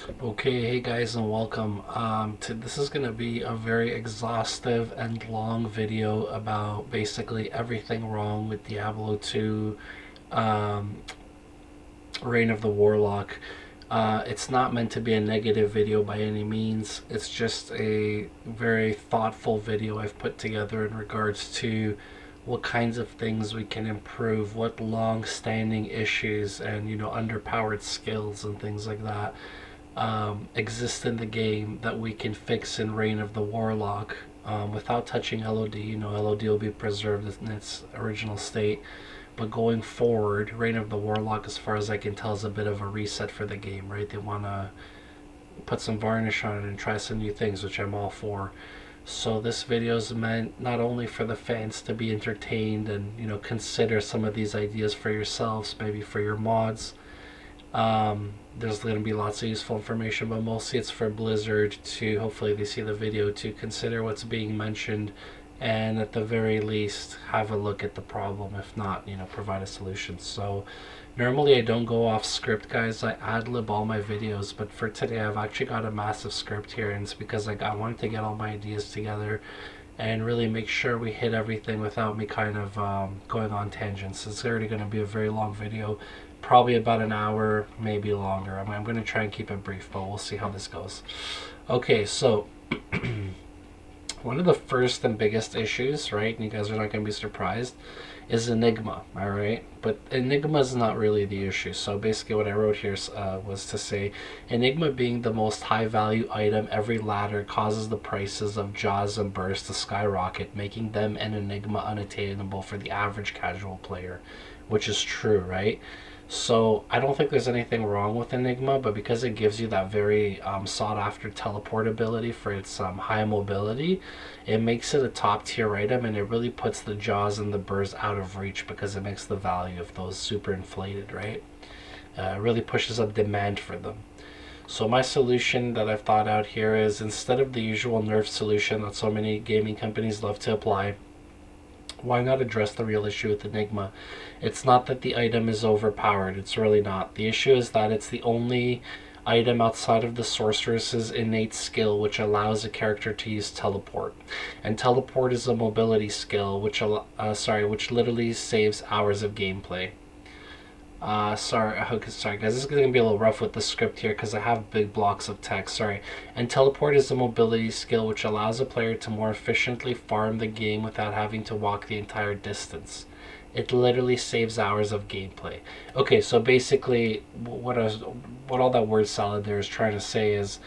Okay, hey guys, and welcome. This is going to be a very exhaustive and long video about basically everything wrong with Diablo 2, um, Reign of the Warlock. It's not meant to be a negative video by any means. It's just a very thoughtful video I've put together in regards to what kinds of things we can improve, what long-standing issues and underpowered skills and things like that exist in the game that we can fix in Reign of the Warlock without touching LOD. LOD will be preserved in its original state. But going forward, Reign of the Warlock, as far as I can tell, is a bit of a reset for the game, right? They want to put some varnish on it and try some new things, which I'm all for. So this video is meant not only for the fans to be entertained and consider some of these ideas for yourselves, maybe for your mods. There's going to be lots of useful information, but mostly it's for Blizzard to, hopefully they see the video, to consider what's being mentioned and at the very least have a look at the problem. If not, provide a solution. So normally I don't go off script, guys. I ad-lib all my videos, but for today I've actually got a massive script here, and it's because I wanted to get all my ideas together and really make sure we hit everything without me kind of going on tangents. It's already going to be a very long video, probably about an hour, maybe longer. I'm going to try and keep it brief, but we'll see how this goes. Okay, so one of the first and biggest issues, right, and you guys are not going to be surprised, is Enigma, all right? But Enigma is not really the issue. So basically what I wrote here was to say, Enigma being the most high value item, every ladder causes the prices of Jaws and Burst to skyrocket, making them and Enigma unattainable for the average casual player, which is true, right? So I don't think there's anything wrong with Enigma, but because it gives you that very sought after teleport ability for its high mobility, it makes it a top tier item, and it really puts the Jaws and the Burrs out of reach because it makes the value of those super inflated, right? It really pushes up demand for them. So my solution that I've thought out here is, instead of the usual nerf solution that so many gaming companies love to apply, why not address the real issue with Enigma? It's not that the item is overpowered. It's really not. The issue is that it's the only item outside of the sorceress's innate skill which allows a character to use teleport. And teleport is a mobility skill which literally saves hours of gameplay. Sorry guys, this is going to be a little rough with the script here because I have big blocks of text, sorry. And teleport is a mobility skill which allows a player to more efficiently farm the game without having to walk the entire distance. It literally saves hours of gameplay. Okay, so basically what all that word salad there is trying to say is,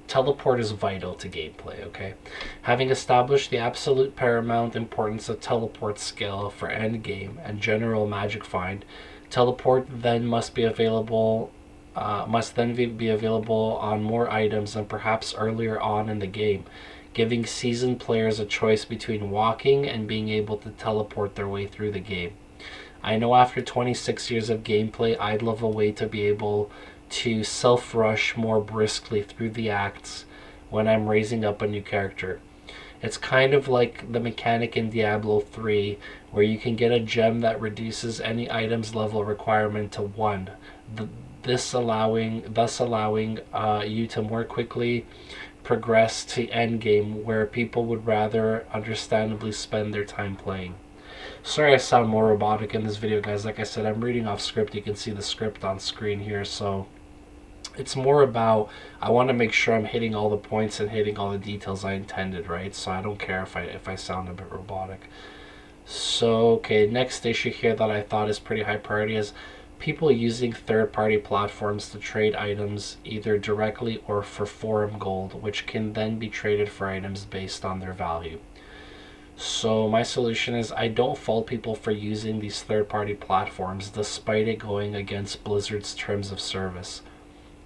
teleport is vital to gameplay, okay? Having established the absolute paramount importance of teleport skill for endgame and general magic find, teleport then must be available on more items and perhaps earlier on in the game, giving seasoned players a choice between walking and being able to teleport their way through the game. I know after 26 years of gameplay, I'd love a way to be able to self-rush more briskly through the acts when I'm raising up a new character. It's kind of like the mechanic in Diablo 3 where you can get a gem that reduces any item's level requirement to 1, thus allowing you to more quickly progress to endgame, where people would rather understandably spend their time playing. Sorry I sound more robotic in this video, guys. Like I said, I'm reading off script. You can see the script on screen here, so it's more about, I want to make sure I'm hitting all the points and hitting all the details I intended, right? So I don't care if I sound a bit robotic. So, okay, next issue here that I thought is pretty high priority is people using third-party platforms to trade items either directly or for forum gold, which can then be traded for items based on their value. So my solution is, I don't fault people for using these third-party platforms despite it going against Blizzard's terms of service,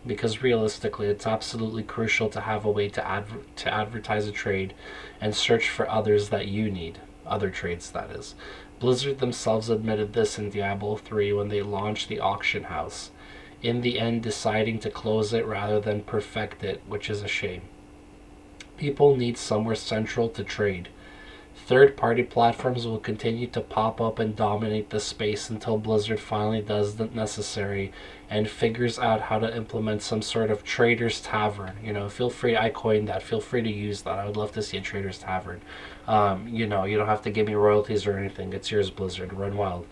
because realistically it's absolutely crucial to have a way to advertise a trade and search for others that you need, other trades that is. Blizzard themselves admitted this in Diablo 3 when they launched the auction house, in the end deciding to close it rather than perfect it, which is a shame. People need somewhere central to trade. Third-party platforms will continue to pop up and dominate the space until Blizzard finally does the necessary and figures out how to implement some sort of trader's tavern. Feel free, I coined that. Feel free to use that. I would love to see a trader's tavern. You don't have to give me royalties or anything. It's yours, Blizzard. Run wild.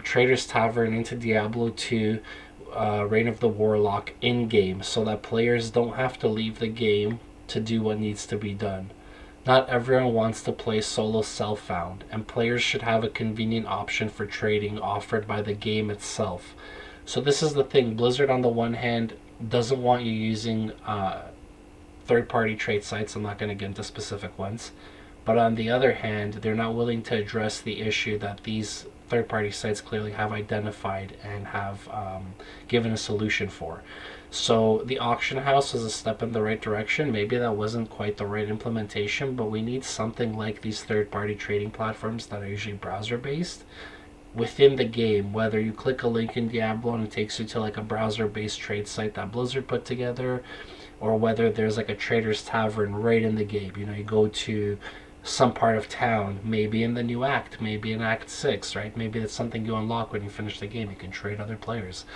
Trader's Tavern into Diablo 2, Reign of the Warlock in game, so that players don't have to leave the game to do what needs to be done. Not everyone wants to play solo self-found, and players should have a convenient option for trading offered by the game itself. So this is the thing. Blizzard, on the one hand, doesn't want you using third-party trade sites. I'm not going to get into specific ones. But on the other hand, they're not willing to address the issue that these third-party sites clearly have identified and have given a solution for. So the auction house is a step in the right direction. Maybe that wasn't quite the right implementation, but we need something like these third-party trading platforms that are usually browser-based within the game. Whether you click a link in Diablo and it takes you to like a browser-based trade site that Blizzard put together, or whether there's like a trader's tavern right in the game. You go to some part of town, maybe in the new act, maybe in Act 6, right? Maybe that's something you unlock when you finish the game. You can trade other players.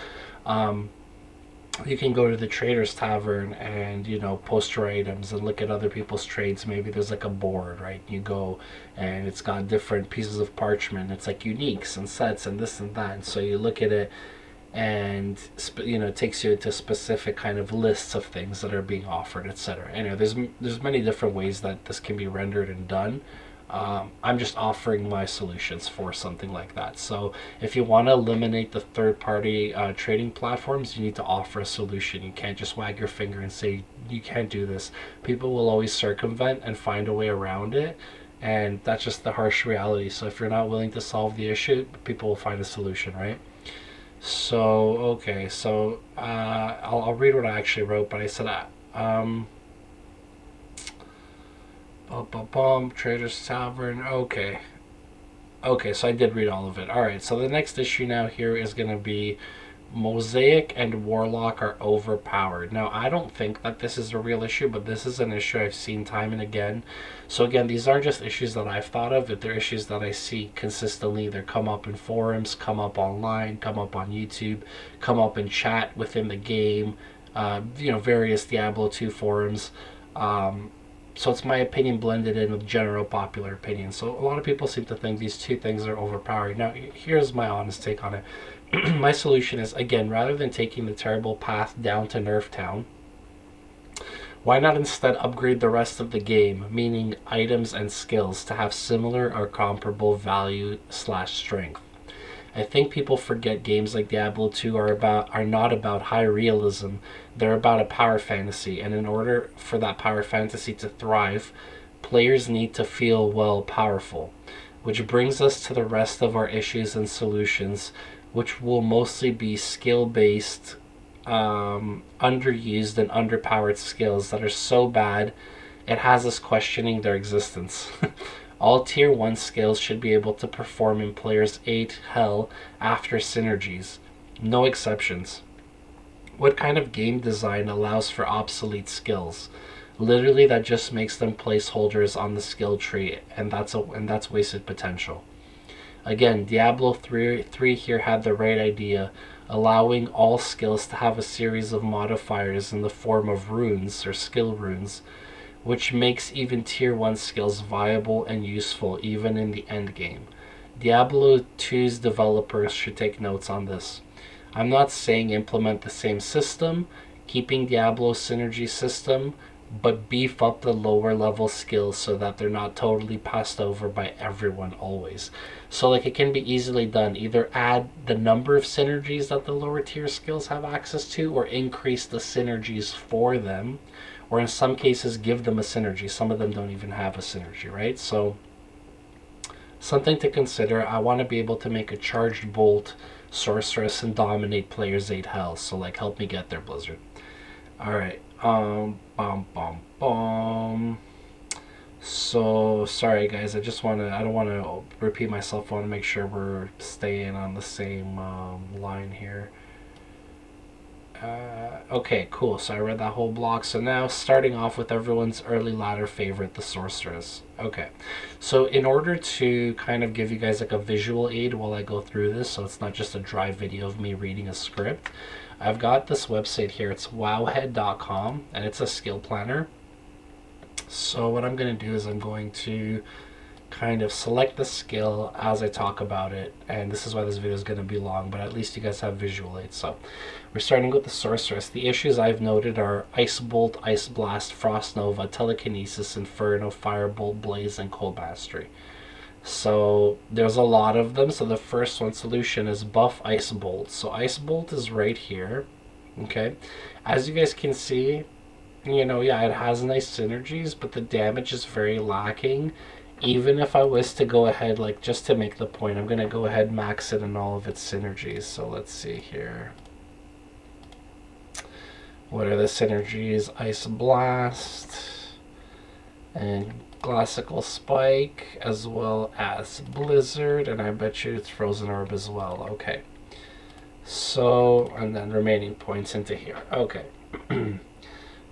You can go to the trader's tavern and post your items and look at other people's trades. Maybe there's like a board, right? You go and it's got different pieces of parchment. It's like uniques and sets and this and that. And so you look at it, and it takes you into specific kind of lists of things that are being offered, etc. Anyway, there's many different ways that this can be rendered and done. I'm just offering my solutions for something like that. So if you want to eliminate the third-party trading platforms, you need to offer a solution. You can't just wag your finger and say you can't do this. People will always circumvent and find a way around it, and that's just the harsh reality. So if you're not willing to solve the issue, people will find a solution, right? So okay, so I'll read what I actually wrote, but I said Trader's Tavern. Okay, so I did read all of it. All right, so the next issue now here is gonna be Mosaic and Warlock are overpowered. Now, I don't think that this is a real issue, but this is an issue I've seen time and again. So again, these aren't just issues that I've thought of, but they're issues that I see consistently. They come up in forums, come up online, come up on YouTube, come up in chat within the game, various Diablo 2 forums. So it's my opinion blended in with general popular opinion. So a lot of people seem to think these two things are overpowered. Now, here's my honest take on it. My solution is, again, rather than taking the terrible path down to Nerf Town, why not instead upgrade the rest of the game, meaning items and skills, to have similar or comparable value/strength? I think people forget games like Diablo 2 are not about high realism. They're about a power fantasy, and in order for that power fantasy to thrive, players need to feel, well, powerful. Which brings us to the rest of our issues and solutions, which will mostly be skill-based, underused and underpowered skills that are so bad it has us questioning their existence. All Tier 1 skills should be able to perform in Players 8 Hell after synergies. No exceptions. What kind of game design allows for obsolete skills? Literally, that just makes them placeholders on the skill tree, and that's wasted potential. Again, Diablo 3 here had the right idea, allowing all skills to have a series of modifiers in the form of runes or skill runes, which makes even Tier 1 skills viable and useful even in the endgame. Diablo 2's developers should take notes on this. I'm not saying implement the same system, keeping Diablo's synergy system, but beef up the lower level skills so that they're not totally passed over by everyone always. So it can be easily done. Either add the number of synergies that the lower tier skills have access to, or increase the synergies for them, or in some cases give them a synergy. Some of them don't even have a synergy, right? So something to consider. I want to be able to make a charged bolt sorceress and dominate players 8 health. So help me get there, Blizzard. Alright. So sorry guys, I don't want to repeat myself. I want to make sure we're staying on the same line here. Okay, cool. So I read that whole block. So now starting off with everyone's early ladder favorite, the sorceress. Okay. So in order to kind of give you guys like a visual aid while I go through this, so it's not just a dry video of me reading a script, I've got this website here. It's wowhead.com, and it's a skill planner. So what I'm going to do is I'm going to kind of select the skill as I talk about it, and this is why this video is going to be long, but at least you guys have visual aids. So we're starting with the sorceress. The issues I've noted are Ice Bolt, Ice Blast, Frost Nova, Telekinesis, Inferno, Firebolt, Blaze, and Cold Mastery. So there's a lot of them. So the first one solution is buff Ice Bolt. So Ice Bolt is right here. Okay, as you guys can see, yeah, it has nice synergies, but the damage is very lacking. Even if I was to go ahead, like just to make the point, I'm going to go ahead and max it in all of its synergies. So let's see here. What are the synergies? Ice Blast and Glacial Spike, as well as Blizzard, and I bet you it's Frozen Orb as well. Okay. So, and then remaining points into here. Okay.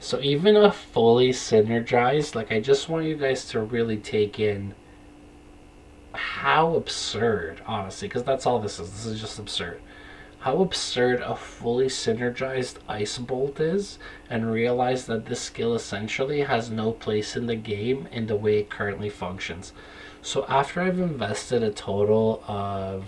So even a fully synergized, like I just want you guys to really take in how absurd, honestly, because that's all this is. This is just absurd. How absurd a fully synergized Ice Bolt is, and realize that this skill essentially has no place in the game in the way it currently functions. So after I've invested a total of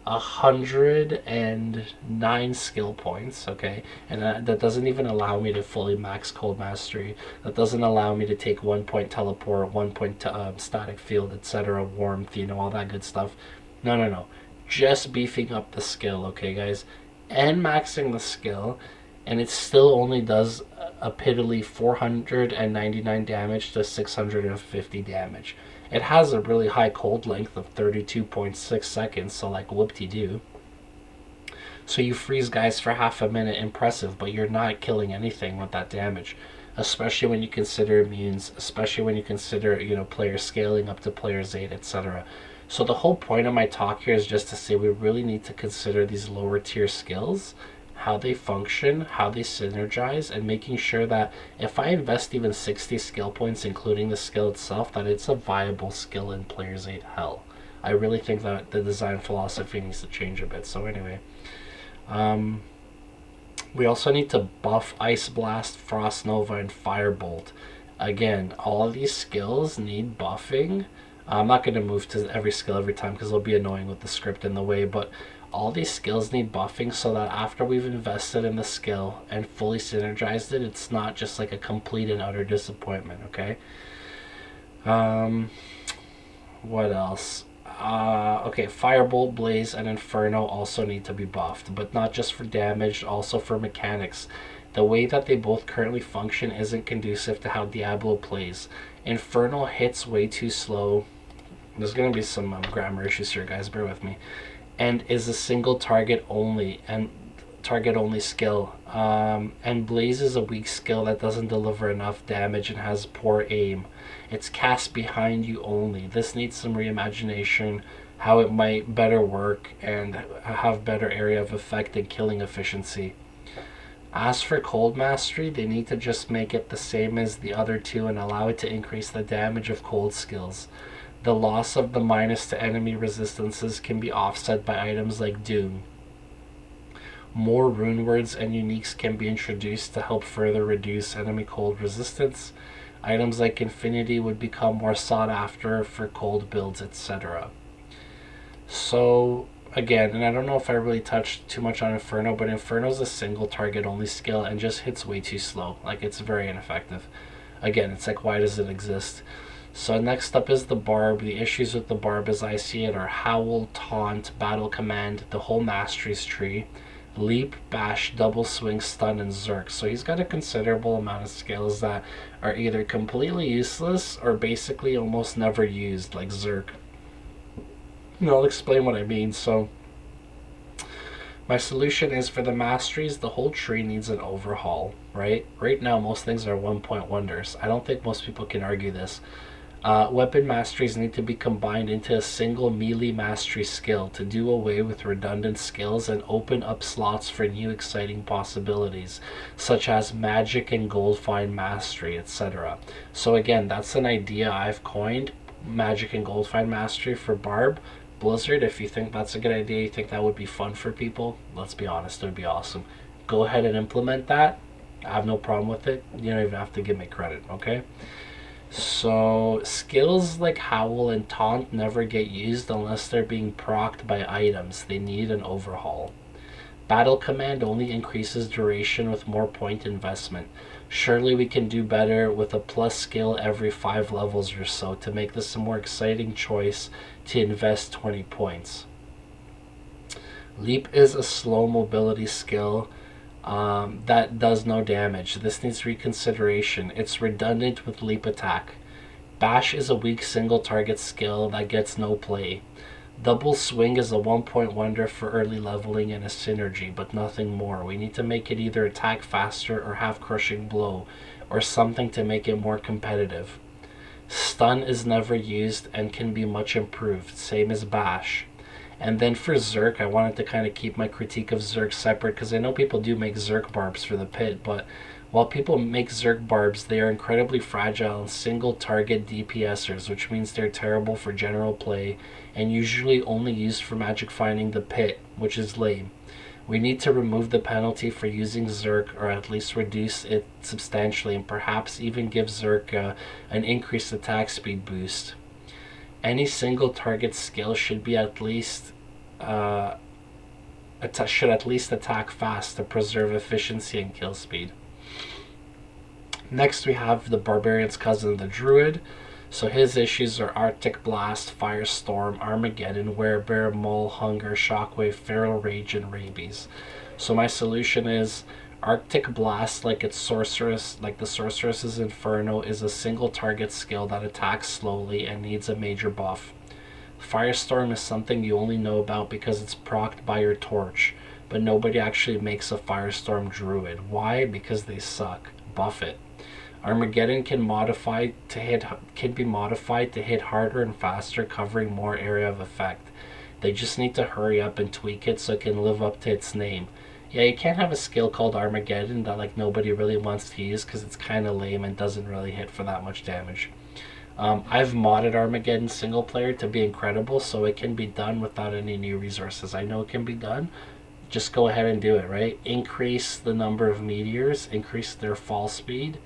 109 skill points, okay, and that doesn't even allow me to fully max Cold Mastery. That doesn't allow me to take 1 point teleport, 1 point static field, etc., warmth, all that good stuff. No. Just beefing up the skill, okay, guys, and maxing the skill, and it still only does a piddly 499 damage to 650 damage. It has a really high cold length of 32.6 seconds, so like whoop-de-doo. So you freeze guys for half a minute, impressive, but you're not killing anything with that damage. Especially when you consider immunes, especially when you consider, players scaling up to players 8, etc. So the whole point of my talk here is just to say we really need to consider these lower tier skills, how they function, how they synergize, and making sure that if I invest even 60 skill points, including the skill itself, that it's a viable skill in Players 8 hell. I really think that the design philosophy needs to change a bit. So anyway, we also need to buff Ice Blast, Frost Nova, and Firebolt. Again, all of these skills need buffing. I'm not going to move to every skill every time because it'll be annoying with the script in the way, but all these skills need buffing so that after we've invested in the skill and fully synergized it, it's not just like a complete and utter disappointment, okay? What else? Okay, Firebolt, Blaze, and Inferno also need to be buffed, but not just for damage, also for mechanics. The way that they both currently function isn't conducive to how Diablo plays. Inferno hits way too slow. There's going to be some grammar issues here, guys, bear with me. And is a single target only skill. And Blaze is a weak skill that doesn't deliver enough damage and has poor aim. It's cast behind you only. This needs some reimagination, how it might better work and have better area of effect and killing efficiency. As for Cold Mastery, they need to just make it the same as the other two and allow it to increase the damage of cold skills. The loss of the minus to enemy resistances can be offset by items like Doom. More Runewords and uniques can be introduced to help further reduce enemy cold resistance. Items like Infinity would become more sought after for cold builds, etc. So, again, and I don't know if I really touched too much on Inferno, but Inferno's a single target only skill and just hits way too slow. Like, it's very ineffective. Again, it's like, why does it exist? So next up is the Barb. The issues with the Barb as I see it are Howl, Taunt, Battle Command, the whole Masteries tree, Leap, Bash, Double Swing, Stun, and Zerk. So he's got a considerable amount of skills that are either completely useless or basically almost never used, like Zerk. I'll explain what I mean. So my solution is for the Masteries, the whole tree needs an overhaul, right? Right now, most things are 1-point wonders. I don't think most people can argue this. Weapon masteries need to be combined into a single melee mastery skill to do away with redundant skills and open up slots for new exciting possibilities, such as magic and goldfind mastery, etc. So again, that's an idea I've coined, magic and goldfind mastery for Barb. Blizzard, if you think that's a good idea, you think that would be fun for people, let's be honest, it would be awesome. Go ahead and implement that. I have no problem with it. You don't even have to give me credit, okay? So, skills like Howl and Taunt never get used unless they're being procced by items. They need an overhaul. Battle Command only increases duration with more point investment. Surely we can do better with a plus skill every 5 levels or so to make this a more exciting choice to invest 20 points. Leap is a slow mobility skill that does no damage. This needs reconsideration. It's redundant with leap attack. Bash is a weak single target skill that gets no play. Double Swing is a 1-point wonder for early leveling and a synergy, but nothing more. We need to make it either attack faster or have Crushing Blow, or something to make it more competitive. Stun is never used and can be much improved, same as Bash. And then for Zerk, I wanted to kind of keep my critique of Zerk separate because I know people do make Zerk barbs for the pit, but while people make Zerk barbs, they are incredibly fragile and single target DPSers, which means they're terrible for general play and usually only used for magic finding the pit, which is lame. We need to remove the penalty for using Zerk, or at least reduce it substantially, and perhaps even give Zerk an increased attack speed boost. Any single target skill should be at least attack fast to preserve efficiency and kill speed. Next we have the Barbarian's cousin, the Druid. So his issues are Arctic Blast, Firestorm, Armageddon, Werebear, Maul, Hunger, Shockwave, Feral Rage, and Rabies. So my solution is Arctic Blast, like the Sorceress's Inferno, is a single target skill that attacks slowly and needs a major buff. Firestorm is something you only know about because it's procced by your torch, but nobody actually makes a Firestorm Druid. Why? Because they suck. Buff it. Armageddon can be modified to hit harder and faster, covering more area of effect. They just need to hurry up and tweak it so it can live up to its name. Yeah, you can't have a skill called Armageddon that like nobody really wants to use because it's kind of lame and doesn't really hit for that much damage. I've modded Armageddon single player to be incredible, so it can be done without any new resources. I know it can be done. Just go ahead and do it, right? Increase the number of meteors, increase their fall speed.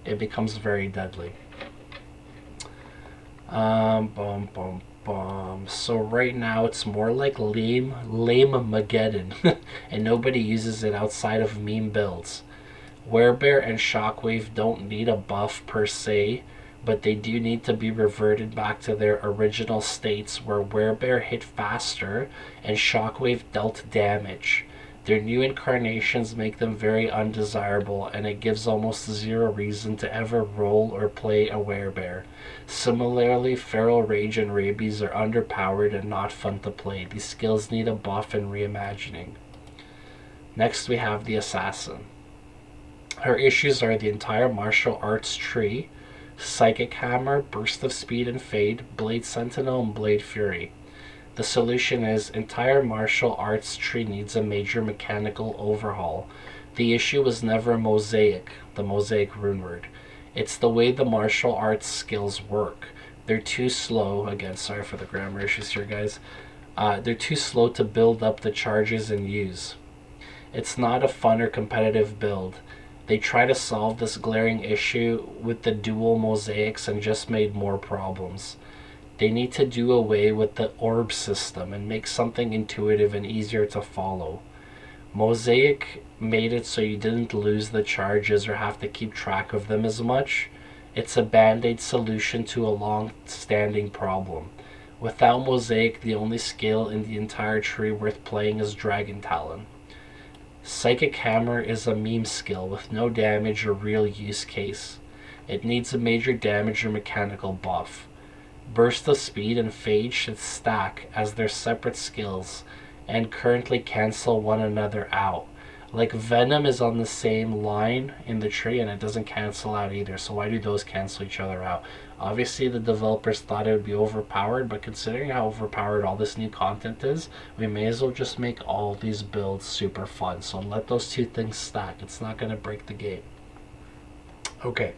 It becomes very deadly. So right now it's more like lame-mageddon, and nobody uses it outside of meme builds. Werebear and Shockwave don't need a buff per se, but they do need to be reverted back to their original states where Werebear hit faster and Shockwave dealt damage. Their new incarnations make them very undesirable, and it gives almost zero reason to ever roll or play a Werebear. Similarly, Feral Rage and Rabies are underpowered and not fun to play. These skills need a buff and reimagining. Next we have the Assassin. Her issues are the entire martial arts tree, Psychic Hammer, Burst of Speed and Fade, Blade Sentinel, and Blade Fury. The solution is entire martial arts tree needs a major mechanical overhaul. The issue was never Mosaic, the Mosaic runeword. It's the way the martial arts skills work. They're too slow, again, sorry for the grammar issues here, guys. They're too slow to build up the charges and use. It's not a fun or competitive build. They try to solve this glaring issue with the dual mosaics and just made more problems. They need to do away with the orb system and make something intuitive and easier to follow. Mosaic made it so you didn't lose the charges or have to keep track of them as much. It's a band-aid solution to a long-standing problem. Without Mosaic, the only skill in the entire tree worth playing is Dragon Talon. Psychic Hammer is a meme skill with no damage or real use case. It needs a major damage or mechanical buff. Burst of Speed and Fade should stack as their separate skills and currently cancel one another out. Like Venom is on the same line in the tree and it doesn't cancel out either. So why do those cancel each other out? Obviously, the developers thought it would be overpowered, but considering how overpowered all this new content is, we may as well just make all these builds super fun. So let those two things stack. It's not going to break the game. Okay.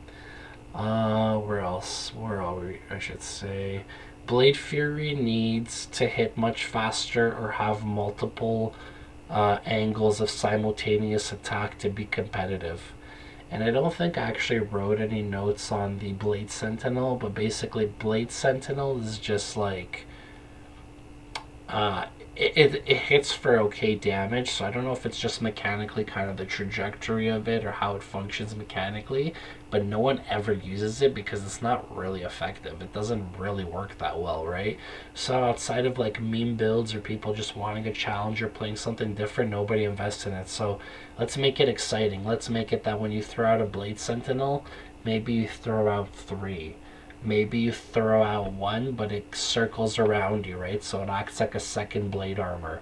Where else? Where are we? I should say. Blade Fury needs to hit much faster or have multiple angles of simultaneous attack to be competitive. And I don't think I actually wrote any notes on the Blade Sentinel, but basically, Blade Sentinel is just like uh, it hits for okay damage, so I don't know if it's just mechanically kind of the trajectory of it or how it functions mechanically, but no one ever uses it because it's not really effective. It doesn't really work that well, right? So outside of like meme builds or people just wanting a challenge or playing something different, nobody invests in it. So let's make it exciting. Let's make it that when you throw out a Blade Sentinel, maybe you throw out three. Maybe you throw out one, but it circles around you, right? So it acts like a second blade armor.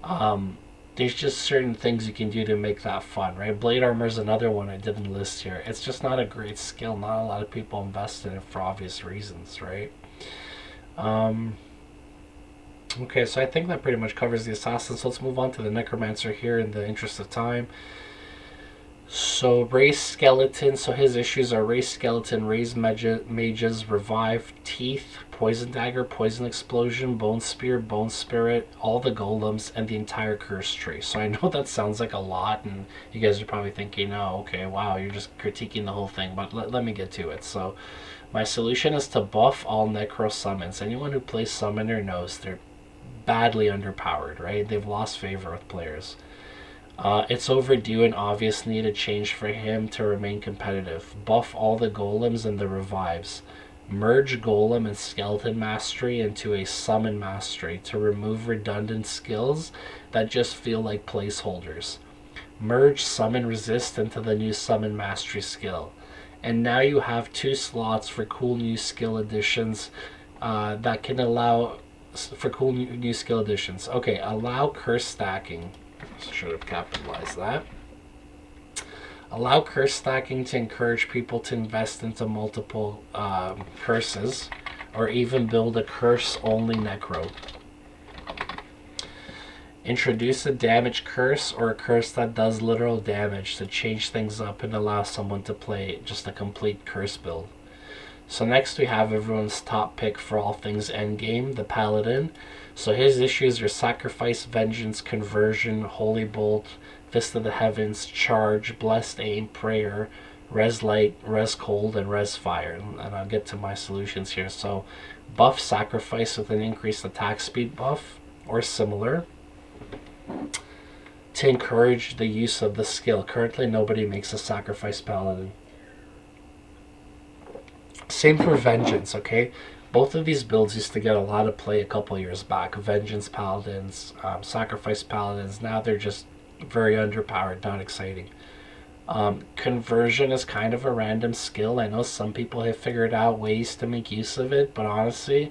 Um, there's just certain things you can do to make that fun, right? Blade armor is another one I didn't list here. It's just not a great skill. Not a lot of people invest in it for obvious reasons, right? Um, okay, so I think that pretty much covers the assassins. So let's move on to the necromancer here in the interest of time. So raised skeleton. So his issues are raised skeleton, raised mages, revive, teeth, poison dagger, poison explosion, bone spear, bone spirit, all the golems, and the entire curse tree. So I know that sounds like a lot, and you guys are probably thinking, "Oh, okay, wow, you're just critiquing the whole thing." But let me get to it. So my solution is to buff all necro summons. Anyone who plays summoner knows they're badly underpowered, right? They've lost favor with players. It's overdue and obvious need a change for him to remain competitive. Buff all the golems and the revives. Merge golem and skeleton mastery into a summon mastery to remove redundant skills that just feel like placeholders. Merge summon resist into the new summon mastery skill. And now you have two slots for cool new skill additions that can allow for cool new skill additions. Okay, allow curse stacking. Should have capitalized that. Allow curse stacking to encourage people to invest into multiple curses, or even build a curse-only necro. Introduce a damage curse or a curse that does literal damage to change things up and allow someone to play just a complete curse build. So next we have everyone's top pick for all things Endgame, the Paladin. So his issues are Sacrifice, Vengeance, Conversion, Holy Bolt, Fist of the Heavens, Charge, Blessed Aim, Prayer, Res Light, Res Cold, and Res Fire. And I'll get to my solutions here. So buff Sacrifice with an increased attack speed buff, or similar, to encourage the use of the skill. Currently nobody makes a Sacrifice Paladin. Same for Vengeance, okay? Both of these builds used to get a lot of play a couple years back. Vengeance Paladins, Sacrifice Paladins. Now they're just very underpowered, not exciting. Conversion is kind of a random skill. I know some people have figured out ways to make use of it, but honestly,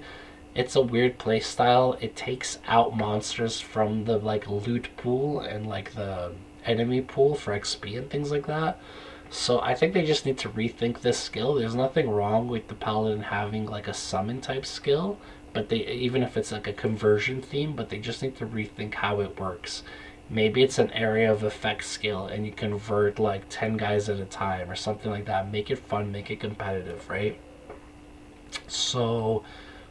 it's a weird playstyle. It takes out monsters from the like loot pool and like the enemy pool for XP and things like that. So I think they just need to rethink this skill. There's nothing wrong with the paladin having like a summon type skill, but they, even if it's like a conversion theme, but they just need to rethink how it works. Maybe it's an area of effect skill and you convert like 10 guys at a time or something like that. Make it fun, make it competitive, right? So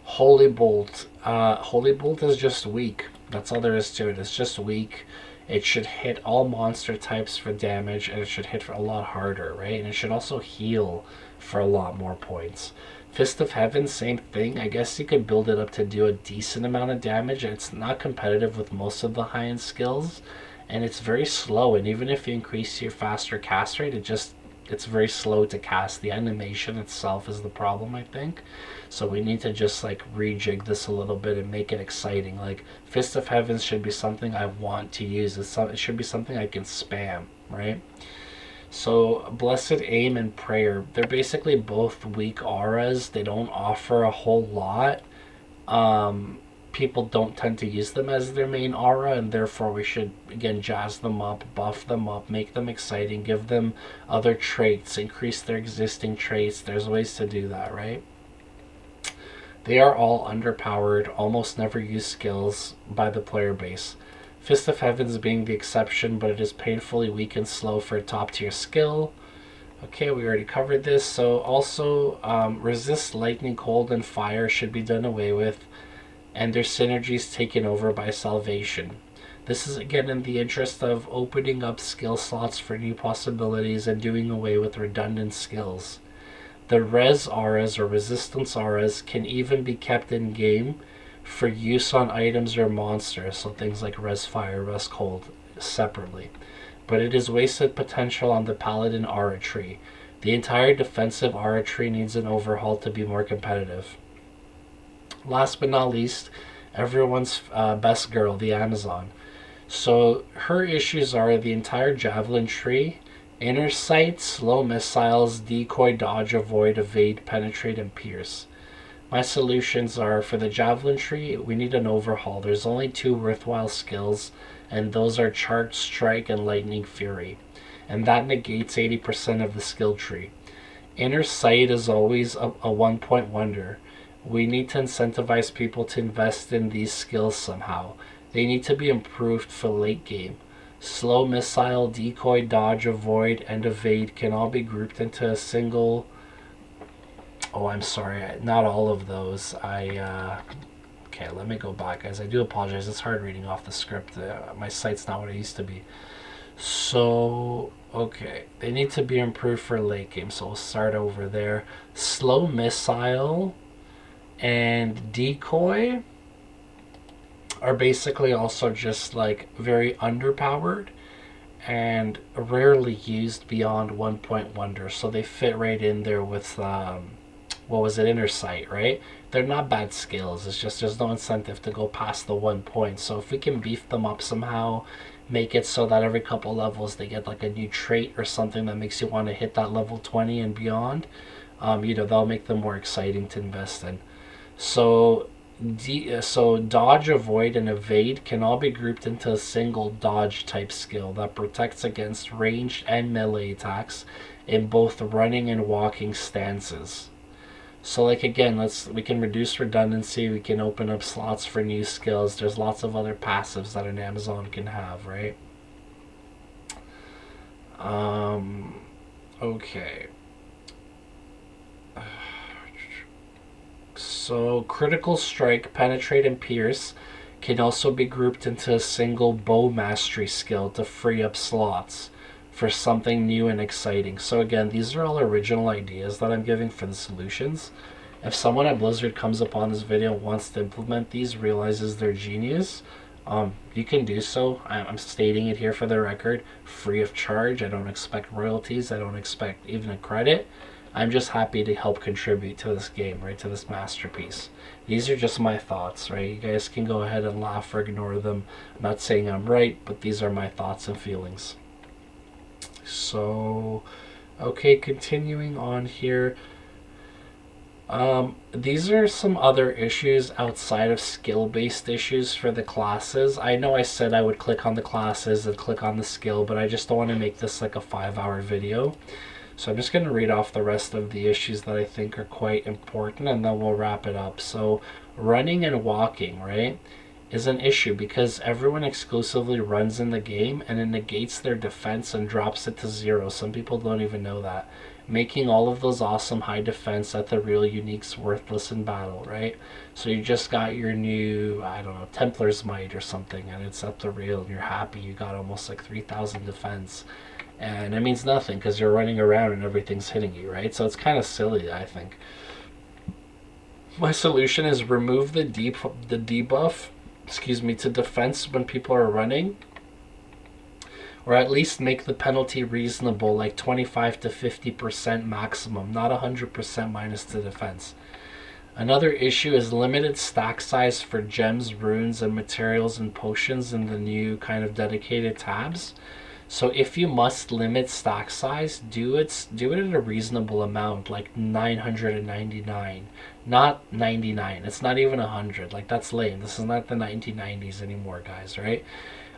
Holy Bolt. Holy Bolt is just weak. That's all there is to it. It's just weak. It should hit all monster types for damage, and it should hit for a lot harder, right? And it should also heal for a lot more points. Fist of Heaven, same thing. I guess you could build it up to do a decent amount of damage. It's not competitive with most of the high-end skills, and it's very slow. And even if you increase your faster cast rate, it's very slow to cast. The animation itself is the problem, I think. So we need to just like rejig this a little bit and make it exciting. Like Fist of Heavens should be something I want to use. It should be something I can spam, right? So Blessed Aim and Prayer, they're basically both weak auras. They don't offer a whole lot. people don't tend to use them as their main aura, and therefore we should again jazz them up, buff them up, make them exciting, give them other traits, increase their existing traits. There's ways to do that, right? They are all underpowered, almost never used skills by the player base. Fist of Heavens being the exception, but it is painfully weak and slow for a top tier skill. Okay, we already covered this. So also, resist lightning, cold, and fire should be done away with, and their synergies taken over by salvation. This is again in the interest of opening up skill slots for new possibilities and doing away with redundant skills. The res auras or resistance auras can even be kept in game for use on items or monsters, so things like res fire, res cold, separately. But it is wasted potential on the paladin aura tree. The entire defensive aura tree needs an overhaul to be more competitive. Last but not least, everyone's best girl, the Amazon. So her issues are the entire javelin tree, inner sight, slow missiles, decoy, dodge, avoid, evade, penetrate, and pierce. My solutions are, for the javelin tree, we need an overhaul. There's only 2 worthwhile skills, and those are charge, strike, and lightning fury. And that negates 80% of the skill tree. Inner sight is always a 1-point wonder. We need to incentivize people to invest in these skills somehow. They need to be improved for late game. Slow missile, decoy, dodge, avoid, and evade can all be grouped into a single... Oh, I'm sorry, not all of those. Okay, let me go back, guys. I do apologize. It's hard reading off the script. My sight's not what it used to be. So, okay. They need to be improved for late game, so we'll start over there. Slow missile and decoy are basically also just like very underpowered and rarely used beyond 1-point wonder, so they fit right in there with what was it, inner sight, right? They're not bad skills, it's just there's no incentive to go past the 1 point. So if we can beef them up somehow, make it so that every couple levels they get like a new trait or something that makes you want to hit that level 20 and beyond, that'll make them more exciting to invest in. So dodge, avoid, and evade can all be grouped into a single dodge type skill that protects against ranged and melee attacks in both running and walking stances. So like again, we can reduce redundancy, we can open up slots for new skills. There's lots of other passives that an Amazon can have, right? Okay. So critical strike, penetrate, and pierce can also be grouped into a single bow mastery skill to free up slots for something new and exciting. So again, these are all original ideas that I'm giving for the solutions. If someone at Blizzard comes upon this video and wants to implement these, realizes they're genius, you can do so. I'm stating it here for the record, free of charge. I don't expect royalties. I don't expect even a credit. I'm just happy to help contribute to this game, right, to this masterpiece. These are just my thoughts, right? You guys can go ahead and laugh or ignore them. I'm not saying I'm right, but these are my thoughts and feelings. So, okay, continuing on here. These are some other issues outside of skill-based issues for the classes. I know I said I would click on the classes and click on the skill, but I just don't want to make this like a 5-hour video. So I'm just going to read off the rest of the issues that I think are quite important, and then we'll wrap it up. So running and walking, right, is an issue because everyone exclusively runs in the game, and it negates their defense and drops it to 0. Some people don't even know that, making all of those awesome high defense at the real uniques worthless in battle, right? So you just got your new, I don't know, Templar's Might or something, and it's up the real, and you're happy you got almost like 3,000 defense. And it means nothing because you're running around and everything's hitting you, right? So it's kind of silly, I think. My solution is remove the debuff, to defense when people are running, or at least make the penalty reasonable, like 25 to 50% maximum, not 100% minus the defense. Another issue is limited stack size for gems, runes, and materials and potions in the new kind of dedicated tabs. So if you must limit stack size, do it at a reasonable amount, like 999, not 99. It's not even 100. Like that's lame. This is not the 1990s anymore, guys. Right?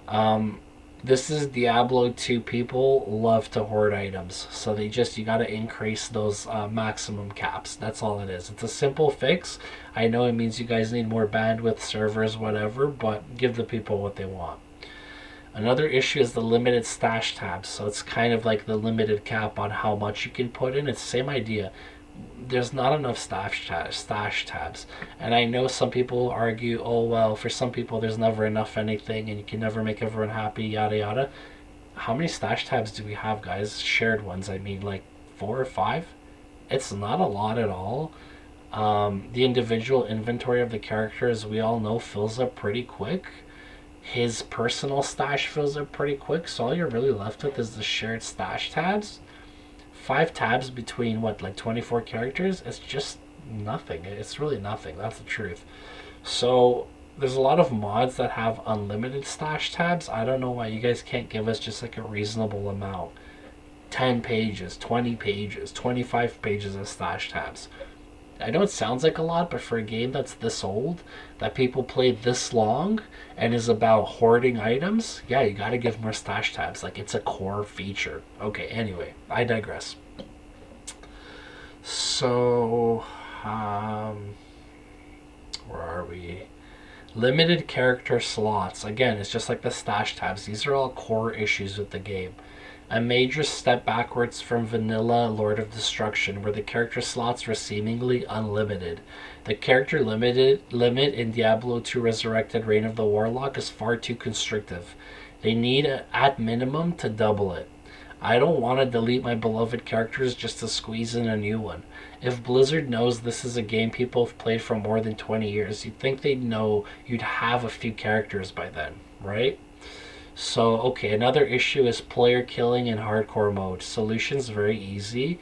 Um, this is Diablo 2. People love to hoard items, so you got to increase those maximum caps. That's all it is. It's a simple fix. I know it means you guys need more bandwidth, servers, whatever, but give the people what they want. Another issue is the limited stash tabs. So it's kind of like the limited cap on how much you can put in. It's the same idea. There's not enough stash tabs. And I know some people argue, oh, well, for some people there's never enough anything and you can never make everyone happy, yada yada. How many stash tabs do we have, guys? Shared ones, I mean, like 4 or 5? It's not a lot at all. The individual inventory of the characters, we all know, fills up pretty quick. His personal stash fills up pretty quick, so all you're really left with is the shared stash tabs. 5 tabs between what, like 24 characters? It's just nothing. It's really nothing. That's the truth. So there's a lot of mods that have unlimited stash tabs. I don't know why you guys can't give us just like a reasonable amount. 10 pages, 20 pages, 25 pages of stash tabs. I know it sounds like a lot, but for a game that's this old, that people play this long, and is about hoarding items, yeah, you gotta give more stash tabs. Like, it's a core feature. Okay, anyway, I digress. So, where are we? Limited character slots. Again, it's just like the stash tabs. These are all core issues with the game. A major step backwards from vanilla Lord of Destruction, where the character slots were seemingly unlimited. The character limit in Diablo II Resurrected Reign of the Warlock is far too constrictive. They need, at minimum, to double it. I don't want to delete my beloved characters just to squeeze in a new one. If Blizzard knows this is a game people have played for more than 20 years, you'd think they'd know you'd have a few characters by then, right? So, okay, another issue is player killing in hardcore mode. Solution's very easy.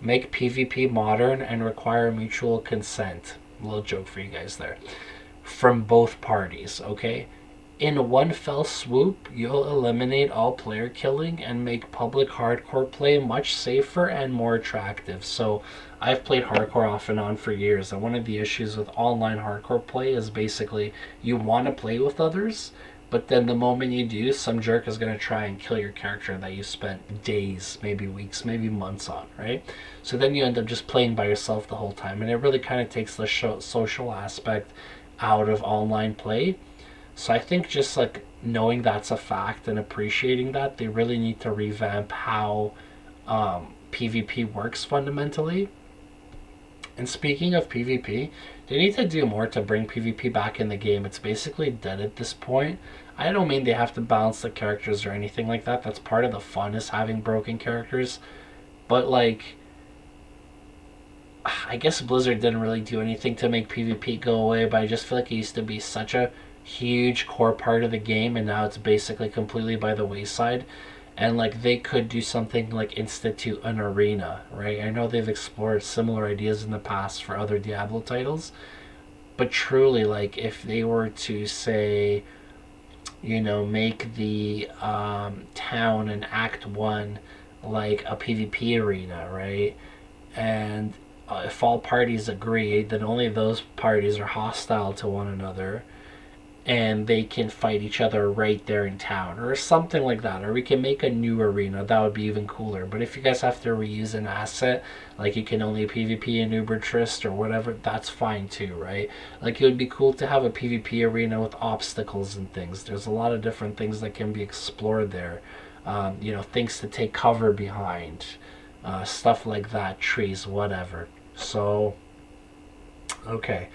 Make PvP modern and require mutual consent. A little joke for you guys there. From both parties, okay? In one fell swoop, you'll eliminate all player killing and make public hardcore play much safer and more attractive. So, I've played hardcore off and on for years, and one of the issues with online hardcore play is basically you want to play with others, but then the moment you do, some jerk is going to try and kill your character that you spent days, maybe weeks, maybe months on, right? So then you end up just playing by yourself the whole time, and it really kind of takes the social aspect out of online play. So I think just like knowing that's a fact and appreciating that, they really need to revamp how PvP works fundamentally. And speaking of PvP, they need to do more to bring PvP back in the game. It's basically dead at this point. I don't mean they have to balance the characters or anything like that. That's part of the fun, is having broken characters. But like, I guess Blizzard didn't really do anything to make PvP go away, but I just feel like it used to be such a huge core part of the game, and now it's basically completely by the wayside. And like, they could do something like institute an arena, right? I know they've explored similar ideas in the past for other Diablo titles, but truly, like, if they were to say, make the town in Act 1 like a PvP arena, right? And if all parties agree, then only those parties are hostile to one another, and they can fight each other right there in town, or something like that. Or we can make a new arena. That would be even cooler. But if you guys have to reuse an asset, like you can only PvP in Uber Trist or whatever, that's fine too, right? Like, it would be cool to have a PvP arena with obstacles and things. There's a lot of different things that can be explored there. Things to take cover behind, stuff like that, trees, whatever. So, okay.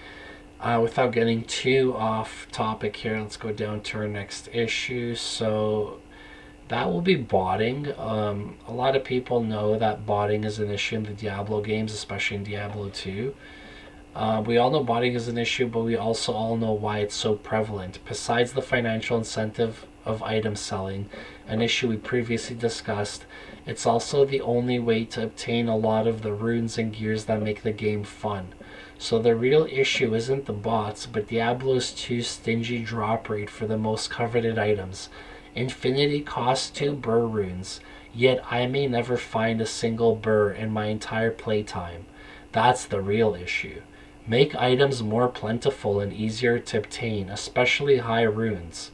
Without getting too off topic here, let's go down to our next issue. So that will be botting. A lot of people know that botting is an issue in the Diablo games, especially in Diablo 2. We all know botting is an issue, but we also all know why it's so prevalent. Besides the financial incentive of item selling, an issue we previously discussed, it's also the only way to obtain a lot of the runes and gears that make the game fun. So the real issue isn't the bots, but Diablo's 2 stingy drop rate for the most coveted items. Infinity costs 2 burr runes, yet I may never find a single burr in my entire playtime. That's the real issue. Make items more plentiful and easier to obtain, especially high runes.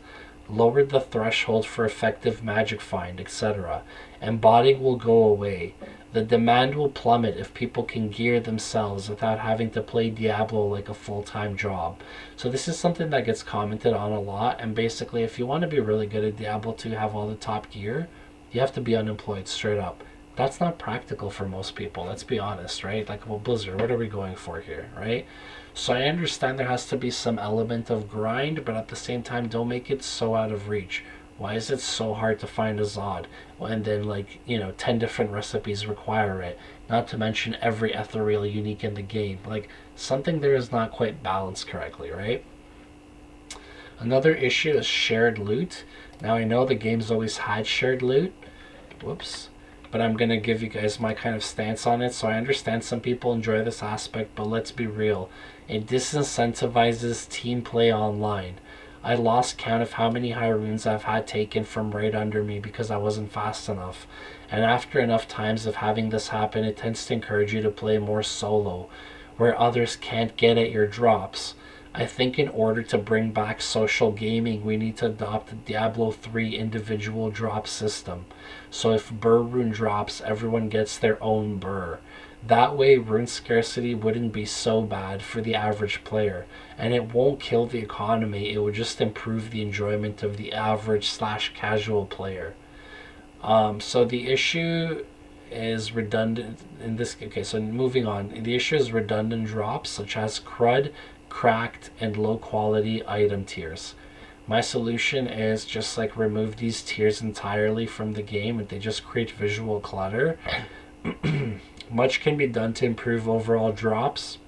Lower the threshold for effective magic find, etc., and botting will go away. The demand will plummet if people can gear themselves without having to play Diablo like a full-time job. So this is something that gets commented on a lot, and basically if you want to be really good at Diablo 2, have all the top gear, you have to be unemployed straight up. That's not practical for most people, let's be honest, right? Like, well, Blizzard, what are we going for here, right? So I understand there has to be some element of grind, but at the same time, don't make it so out of reach. Why is it so hard to find a Zod? And then, like, 10 different recipes require it. Not to mention every ethereal unique in the game. Like, something there is not quite balanced correctly, right? Another issue is shared loot. Now, I know the game's always had shared loot. Whoops. But I'm going to give you guys my kind of stance on it. So I understand some people enjoy this aspect, but let's be real. It disincentivizes team play online. I lost count of how many high runes I've had taken from right under me because I wasn't fast enough. And after enough times of having this happen, it tends to encourage you to play more solo, where others can't get at your drops. I think in order to bring back social gaming, we need to adopt the Diablo 3 individual drop system. So if burr rune drops, everyone gets their own burr. That way, rune scarcity wouldn't be so bad for the average player, and it won't kill the economy, it would just improve the enjoyment of the average/casual player. So the issue is redundant in this. Okay, so moving on. The issue is redundant drops, such as crud, cracked, and low quality item tiers. My solution is just like remove these tiers entirely from the game, and they just create visual clutter. Much can be done to improve overall drops.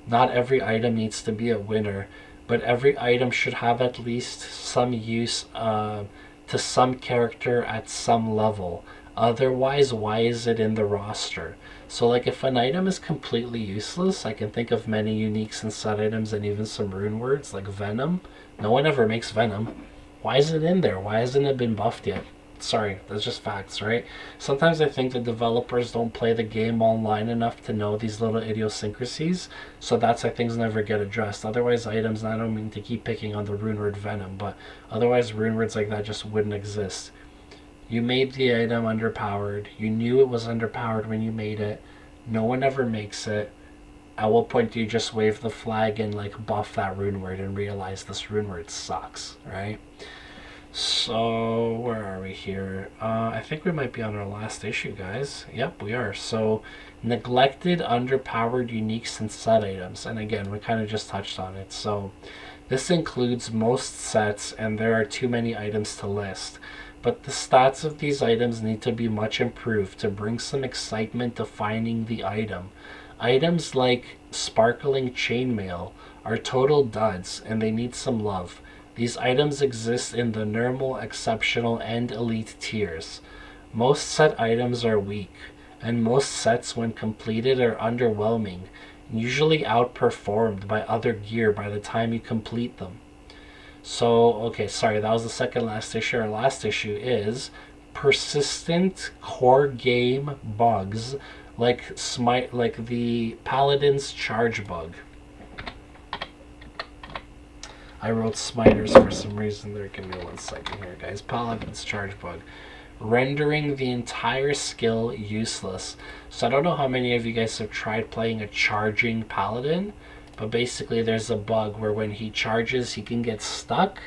Not every item needs to be a winner, but every item should have at least some use to some character at some level. Otherwise, why is it in the roster? So like if an item is completely useless, I can think of many uniques and set items and even some rune words like Venom. No one ever makes Venom. Why is it in there? Why hasn't it been buffed yet? Sorry, that's just facts, right? Sometimes I think the developers don't play the game online enough to know these little idiosyncrasies, so that's why things never get addressed. Otherwise, items, and I don't mean to keep picking on the rune word Venom, but otherwise rune words like that just wouldn't exist. You made the item underpowered. You knew it was underpowered when you made it. No one ever makes it. At what point do you just wave the flag and like buff that rune word and realize this rune word sucks, right? So, where are we here? I think we might be on our last issue, guys. Yep, we are. So, neglected, underpowered, uniques, and set items. And again, we kind of just touched on it. So, this includes most sets, and there are too many items to list. But the stats of these items need to be much improved to bring some excitement to finding the item. Items like sparkling chainmail are total duds, and they need some love. These items exist in the normal, exceptional, and elite tiers. Most set items are weak, and most sets when completed are underwhelming, usually outperformed by other gear by the time you complete them. So, okay, sorry, that was the second last issue. Our last issue is persistent core game bugs like the Paladin's charge bug. I wrote Smiters for some reason there. Give me 1 second here, guys. Paladin's charge bug. Rendering the entire skill useless. So I don't know how many of you guys have tried playing a charging Paladin, but basically there's a bug where when he charges, he can get stuck.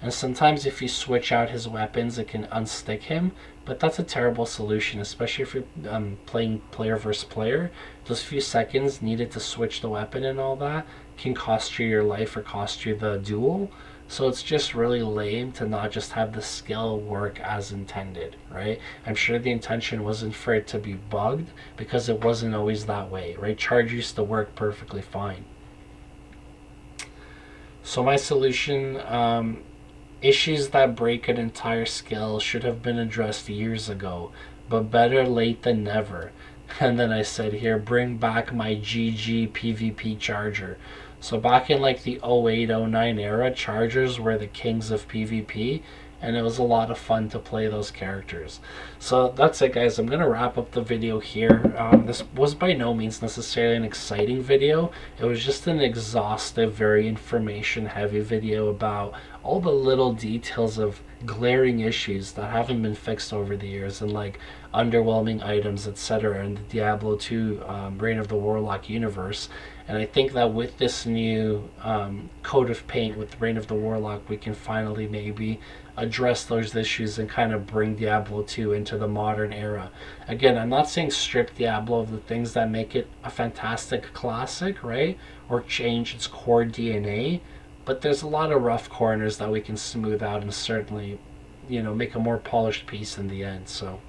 And sometimes if you switch out his weapons, it can unstick him. But that's a terrible solution, especially if you're playing player versus player. Those few seconds needed to switch the weapon and all that can cost you your life or cost you the duel. So it's just really lame to not just have the skill work as intended, right? I'm sure the intention wasn't for it to be bugged because it wasn't always that way, right? Charge used to work perfectly fine. So my solution, issues that break an entire skill should have been addressed years ago, but better late than never. And then I said here, bring back my GG PvP charger. So back in like the 08-09 era, chargers were the kings of PvP, and it was a lot of fun to play those characters. So that's it, guys. I'm gonna wrap up the video here. This was by no means necessarily an exciting video. It was just an exhaustive, very information heavy video about all the little details of glaring issues that haven't been fixed over the years, and like underwhelming items, etc., in the Diablo 2 Reign of the Warlock universe. And I think that with this new coat of paint with Reign of the Warlock, we can finally maybe address those issues and kind of bring Diablo 2 into the modern era. Again, I'm not saying strip Diablo of the things that make it a fantastic classic, right? Or change its core DNA, but there's a lot of rough corners that we can smooth out and certainly, make a more polished piece in the end. So,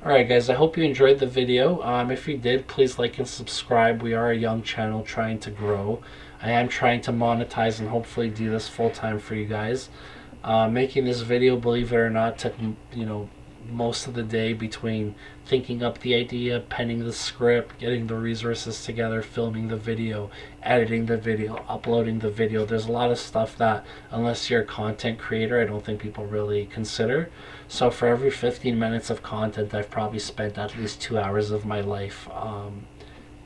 alright guys, I hope you enjoyed the video. If you did, please like and subscribe. We are a young channel trying to grow. I am trying to monetize and hopefully do this full time for you guys. Making this video, believe it or not, took most of the day between thinking up the idea, penning the script, getting the resources together, filming the video, editing the video, uploading the video. There's a lot of stuff that, unless you're a content creator, I don't think people really consider. So for every 15 minutes of content, I've probably spent at least 2 hours of my life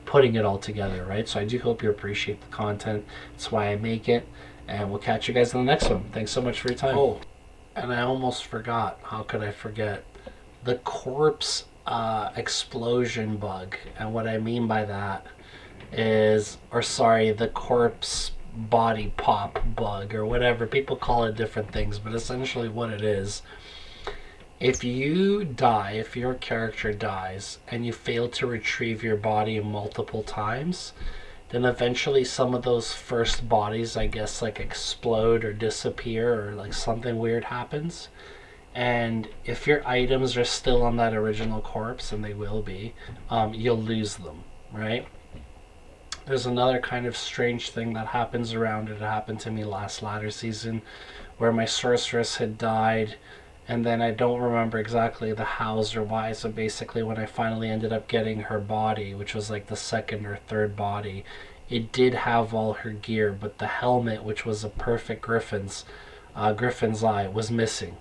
putting it all together, right? So I do hope you appreciate the content. That's why I make it. And we'll catch you guys in the next one. Thanks so much for your time. Oh, and I almost forgot. How could I forget? The corpse explosion bug. And what I mean by that is, the corpse body pop bug, or whatever. People call it different things, but essentially what it is, if you die, if your character dies, and you fail to retrieve your body multiple times, then eventually some of those first bodies, I guess, like explode or disappear, or like something weird happens. And if your items are still on that original corpse, and they will be, you'll lose them, right? There's another kind of strange thing that happens around it. It happened to me last ladder season, where my sorceress had died, and then I don't remember exactly the hows or why. So basically when I finally ended up getting her body, which was like the second or third body, it did have all her gear, but the helmet, which was a perfect griffin's eye, was missing.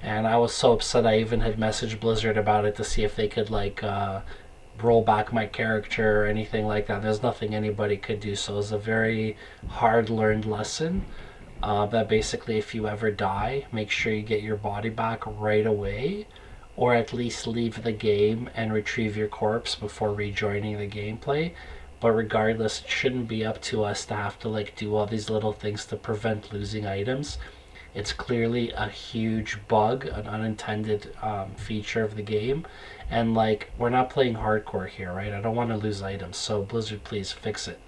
And I was so upset I even had messaged Blizzard about it to see if they could roll back my character or anything like that. There's nothing anybody could do. So it was a very hard learned lesson. That basically if you ever die, make sure you get your body back right away, or at least leave the game and retrieve your corpse before rejoining the gameplay. But regardless, it shouldn't be up to us to have to do all these little things to prevent losing items. It's clearly a huge bug, an unintended feature of the game, and we're not playing hardcore here, right? I don't want to lose items, so Blizzard, please fix it.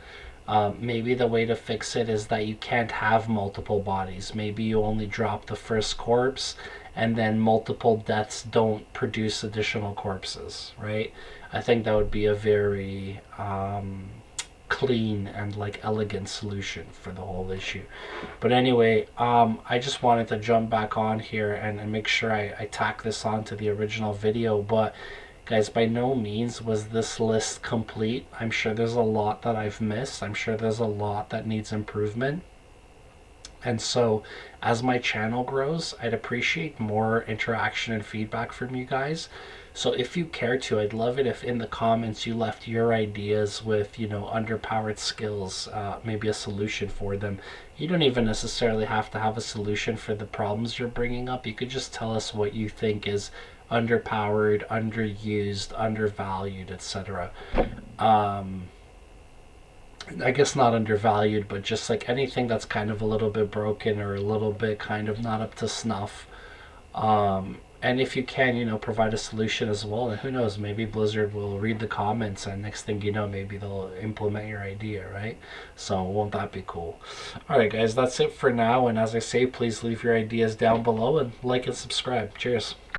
Maybe the way to fix it is that you can't have multiple bodies. Maybe you only drop the first corpse, and then multiple deaths don't produce additional corpses, right? I think that would be a very clean and elegant solution for the whole issue. But anyway, I just wanted to jump back on here and make sure I tack this onto the original video. But guys, by no means was this list complete. I'm sure there's a lot that I've missed. I'm sure there's a lot that needs improvement. And so as my channel grows, I'd appreciate more interaction and feedback from you guys. So if you care to, I'd love it if in the comments you left your ideas with, underpowered skills, maybe a solution for them. You don't even necessarily have to have a solution for the problems you're bringing up. You could just tell us what you think is underpowered, underused, undervalued, etc. I guess not undervalued, but just anything that's kind of a little bit broken or a little bit kind of not up to snuff. And if you can, provide a solution as well. And who knows, maybe Blizzard will read the comments and next thing you know, maybe they'll implement your idea, right? So won't that be cool? Alright guys, that's it for now. And as I say, please leave your ideas down below and like and subscribe. Cheers.